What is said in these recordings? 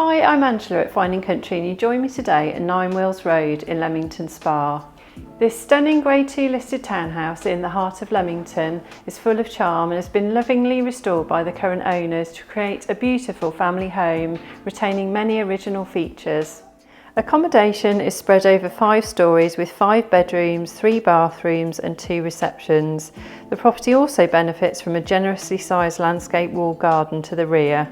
Hi, I'm Angela at Fine & Country and you join me today at 9 Wheels Road in Leamington Spa. This stunning Grade 2 listed townhouse in the heart of Leamington is full of charm and has been lovingly restored by the current owners to create a beautiful family home retaining many original features. Accommodation is spread over 5 storeys with 5 bedrooms, 3 bathrooms and 2 receptions. The property also benefits from a generously sized landscape wall garden to the rear.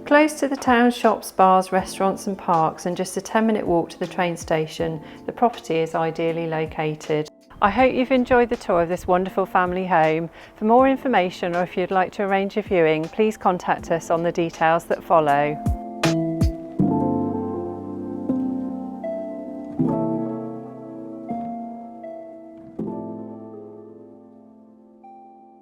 Close to the town's shops, bars, restaurants and parks and just a 10-minute walk to the train station, the property is ideally located. I hope you've enjoyed the tour of this wonderful family home. For more information or if you'd like to arrange a viewing, please contact us on the details that follow.